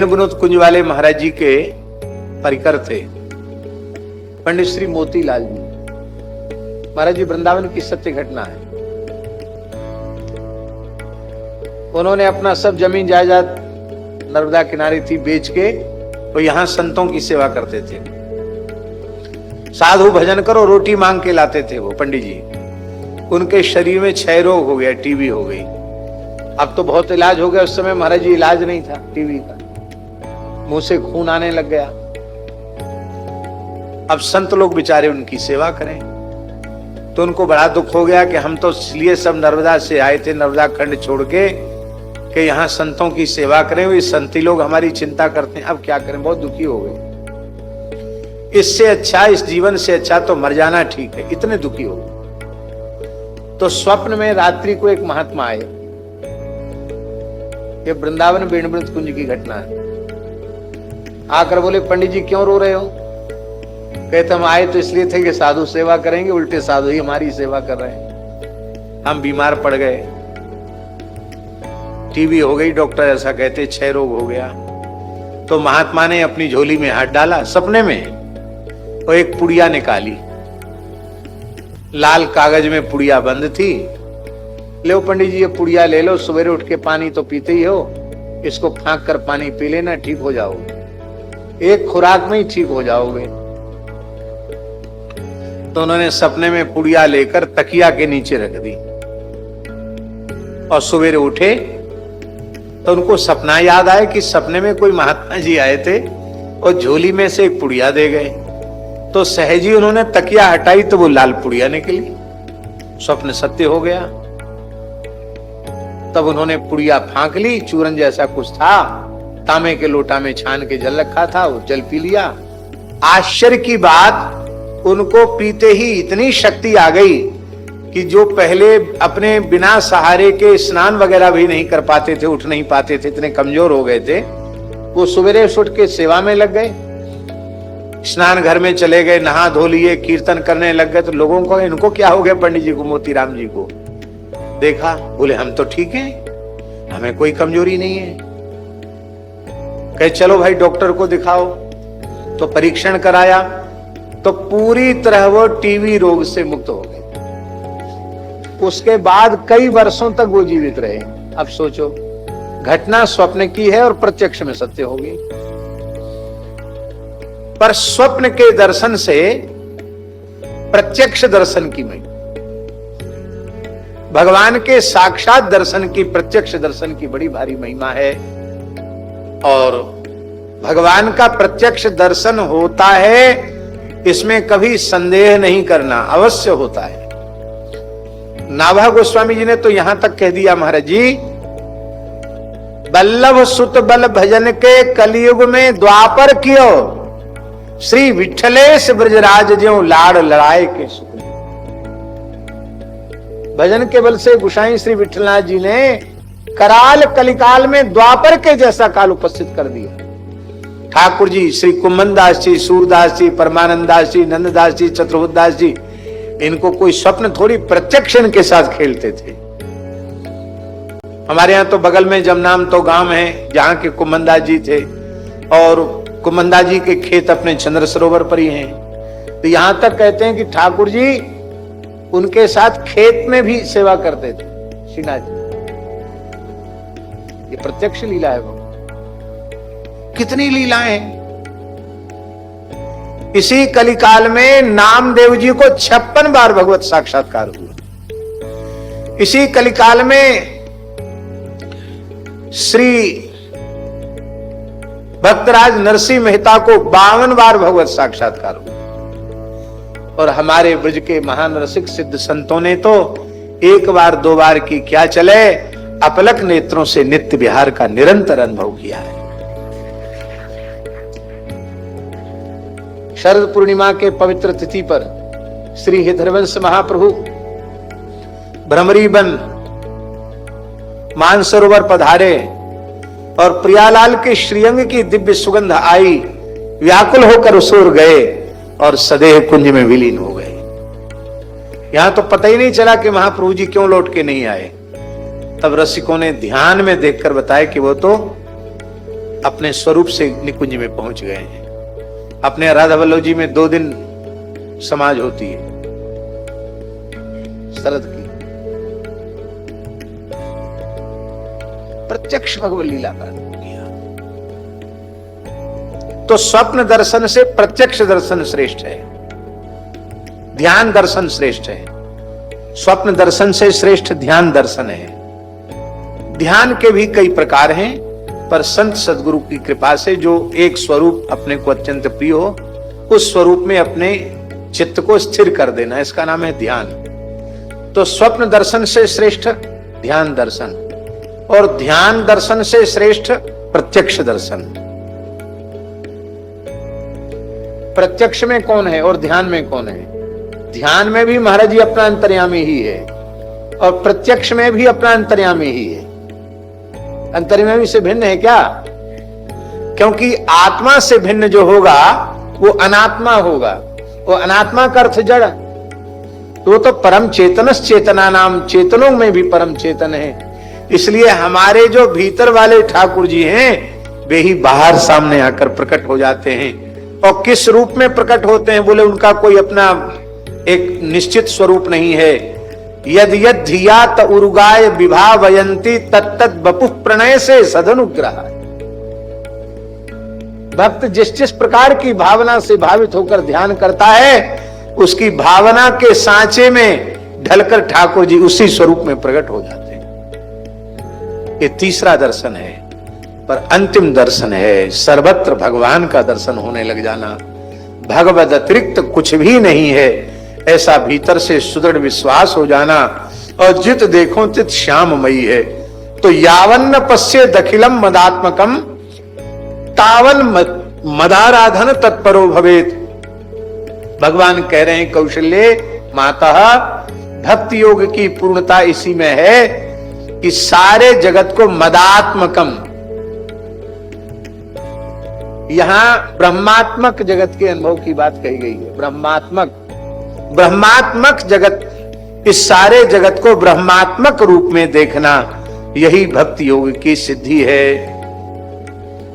बेण विनोद कुंज वाले महाराज जी के परिकर थे पंडित श्री मोतीलाल जी महाराज जी। वृंदावन की सत्य घटना है। उन्होंने अपना सब जमीन जायदाद नर्मदा किनारे थी बेच के वो यहां संतों की सेवा करते थे। साधु भजन करो रोटी मांग के लाते थे वो पंडित जी। उनके शरीर में क्षय रोग हो गया, टीबी हो गई। अब तो बहुत इलाज हो गया, उस समय महाराज जी इलाज नहीं था टीबी का, मुंह से खून आने लग गया। अब संत लोग बेचारे उनकी सेवा करें, तो उनको बड़ा दुख हो गया कि हम तो इसलिए सब नर्मदा से आए थे, नर्मदा खंड छोड़ के कि यहाँ संतों की सेवा करें, ये संती लोग हमारी चिंता करते हैं, अब क्या करें, बहुत दुखी हो गए। इससे अच्छा, इस जीवन से अच्छा तो मर जाना ठीक है, इतने दुखी हो गए। तो स्वप्न में रात्रि को एक महात्मा आए। ये वृंदावन बेण विनोद कुंज की घटना है। आकर बोले पंडित जी क्यों रो रहे हो? कहते हम आए तो इसलिए थे कि साधु सेवा करेंगे, उल्टे साधु ही हमारी सेवा कर रहे हैं। हम बीमार पड़ गए, टीबी हो गई, डॉक्टर ऐसा कहते क्षय रोग हो गया। तो महात्मा ने अपनी झोली में हाथ डाला सपने में और एक पुड़िया निकाली। लाल कागज में पुड़िया बंद थी। लो पंडित जी ये पुड़िया ले लो, सवेरे उठ के पानी तो पीते ही हो, इसको फांक कर पानी पी लेना, ठीक हो जाओगे, एक खुराक में ही ठीक हो जाओगे। तो उन्होंने सपने में पुड़िया लेकर तकिया के नीचे रख दी और सवेरे उठे तो उनको सपना याद आया कि सपने में कोई महात्मा जी आए थे और झोली में से एक पुड़िया दे गए। तो सहज ही उन्होंने तकिया हटाई तो वो लाल पुड़िया निकली, स्वप्न सत्य हो गया। तब उन्होंने पुड़िया फांक ली, चूरन जैसा कुछ था, तांबे के लोटा में छान के जल रखा था, वो जल पी लिया। आश्चर्य की बात, उनको पीते ही इतनी शक्ति आ गई कि जो पहले अपने बिना सहारे के स्नान वगैरह भी नहीं कर पाते थे, उठ नहीं पाते थे, इतने कमजोर हो गए थे, वो सवेरे उठ के सेवा में लग गए, स्नान घर में चले गए, नहा धो लिए, कीर्तन करने लग गए। तो लोगों को इनको क्या हो गया, पंडित जी को, मोतीराम जी को देखा, बोले हम तो ठीक हैं, हमें कोई कमजोरी नहीं है। कहे चलो भाई डॉक्टर को दिखाओ। तो परीक्षण कराया तो पूरी तरह वो टीबी रोग से मुक्त हो गए। उसके बाद कई वर्षों तक वो जीवित रहे। अब सोचो, घटना स्वप्न की है और प्रत्यक्ष में सत्य होगी। पर स्वप्न के दर्शन से प्रत्यक्ष दर्शन की महिमा, भगवान के साक्षात दर्शन की, प्रत्यक्ष दर्शन की बड़ी भारी महिमा है। और भगवान का प्रत्यक्ष दर्शन होता है, इसमें कभी संदेह नहीं करना, अवश्य होता है। नाभा गोस्वामी जी ने तो यहां तक कह दिया महाराज जी, बल्लभ सुत बल भजन के कलयुग में द्वापर कियो, श्री विठलेश ब्रजराज ज्यों लाड़ लड़ाए के सुख। भजन के बल से गोसाई श्री विठलनाथ जी ने कराल कलिकाल में द्वापर के जैसा काल उपस्थित कर दिया। ठाकुर जी, श्री कुम्भनदास जी, सूरदास जी, परमानंद दास जी, नंददास जी, चतुर्भुजदास जी, इनको कोई स्वप्न थोड़ी, प्रत्यक्ष के साथ खेलते थे। हमारे यहाँ तो बगल में जमनाम तो गांव है जहां के कुम्भनदास जी थे, और कुम्भनदास जी के खेत अपने चंद्र सरोवर पर ही हैं। तो यहां तक कहते हैं कि ठाकुर जी उनके साथ खेत में भी सेवा करते थे श्रीनाथ जी। ये प्रत्यक्ष लीला है। वो कितनी लीलाएं हैं। इसी कलिकाल में नामदेव जी को 56 बार भगवत साक्षात्कार हुआ। इसी कलिकाल में श्री भक्तराज नरसिंह मेहता को 52 बार भगवत साक्षात्कार हुआ। और हमारे ब्रज के महान रसिक सिद्ध संतों ने तो एक बार दो बार की क्या चले, अपलक नेत्रों से नित्य विहार का निरंतर अनुभव किया है। शरद पूर्णिमा के पवित्र तिथि पर श्री हृदयवंश महाप्रभु भ्रमरी वन मानसरोवर पधारे और प्रियालाल के श्रीअंग की दिव्य सुगंध आई, व्याकुल होकर उसोर गए और सदेह कुंज में विलीन हो गए। यहां तो पता ही नहीं चला कि महाप्रभु जी क्यों लौट के नहीं आए। तब रसिकों ने ध्यान में देखकर बताया कि वो तो अपने स्वरूप से निकुंज में पहुंच गए हैं। अपने राधा वल्लभ जी में 2 दिन समाज होती है शरद की, प्रत्यक्ष भगवत लीला का किया। तो स्वप्न दर्शन से प्रत्यक्ष दर्शन श्रेष्ठ है, ध्यान दर्शन श्रेष्ठ है। स्वप्न दर्शन से श्रेष्ठ ध्यान दर्शन है। ध्यान के भी कई प्रकार हैं, पर संत सदगुरु की कृपा से जो एक स्वरूप अपने को अत्यंत प्रिय हो, उस स्वरूप में अपने चित्त को स्थिर कर देना, इसका नाम है ध्यान। तो स्वप्न दर्शन से श्रेष्ठ ध्यान दर्शन, और ध्यान दर्शन से श्रेष्ठ प्रत्यक्ष दर्शन। प्रत्यक्ष में कौन है और ध्यान में कौन है? ध्यान में भी महाराज जी अपना अंतर्यामी ही है, और प्रत्यक्ष में भी अपना अंतर्यामी ही है। अंतर्यामी से भिन्न है क्या? क्योंकि आत्मा से भिन्न जो होगा वो अनात्मा होगा। वो अनात्मा का अर्थ जड़, तो परम चेतनस चेतना नाम, चेतनों में भी परम चेतन है। इसलिए हमारे जो भीतर वाले ठाकुर जी हैं वे ही बाहर सामने आकर प्रकट हो जाते हैं। और किस रूप में प्रकट होते हैं? बोले उनका कोई अपना एक निश्चित स्वरूप नहीं है। यद यद धियात उर्गाय विभावयंती तत्तत् बपुः प्रणय से सदनुग्रह। भक्त जिस जिस प्रकार की भावना से भावित होकर ध्यान करता है, उसकी भावना के सांचे में ढलकर ठाकुर जी उसी स्वरूप में प्रकट हो जाते हैं। ये तीसरा दर्शन है, पर अंतिम दर्शन है सर्वत्र भगवान का दर्शन होने लग जाना। भगवद अतिरिक्त कुछ भी नहीं है, ऐसा भीतर से सुदृढ़ विश्वास हो जाना। और जित देखो तित श्याममयी है। तो यावन्न पश्ये दखिलम मदात्मकम तावन मदाराधन तत्परो भवेत। भगवान कह रहे हैं कौशल्य माता, भक्ति योग की पूर्णता इसी में है कि सारे जगत को मदात्मकम, यहां ब्रह्मात्मक जगत के अनुभव की बात कही गई है। ब्रह्मात्मक जगत, इस सारे जगत को ब्रह्मात्मक रूप में देखना, यही भक्ति योग की सिद्धि है।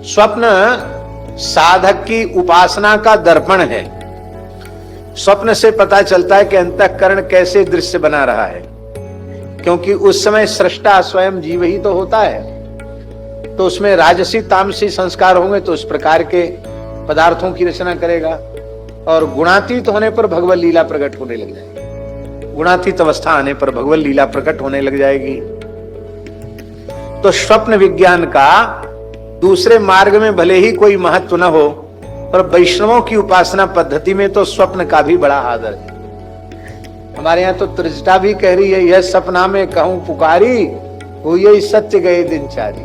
स्वप्न साधक की उपासना का दर्पण है। स्वप्न से पता चलता है कि अंतःकरण कैसे दृश्य बना रहा है, क्योंकि उस समय सृष्टा स्वयं जीव ही तो होता है। तो उसमें राजसी तामसी संस्कार होंगे तो उस प्रकार के पदार्थों की रचना करेगा, और गुणातीत होने पर भगवत लीला प्रकट होने लग जाएगी। गुणातीत अवस्था आने पर भगवत लीला प्रकट होने लग जाएगी। तो स्वप्न विज्ञान का दूसरे मार्ग में भले ही कोई महत्व न हो, पर वैष्णवों की उपासना पद्धति में तो स्वप्न का भी बड़ा आदर है। हमारे यहाँ तो त्रिजटा भी कह रही है, यह सपना में कहूं पुकारी, वो यही सत्य गए दिनचारी।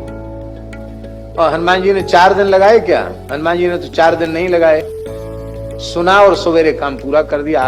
और हनुमान जी ने 4 दिन लगाए क्या? हनुमान जी ने तो 4 दिन नहीं लगाए, सुना और सवेरे काम पूरा कर दिया।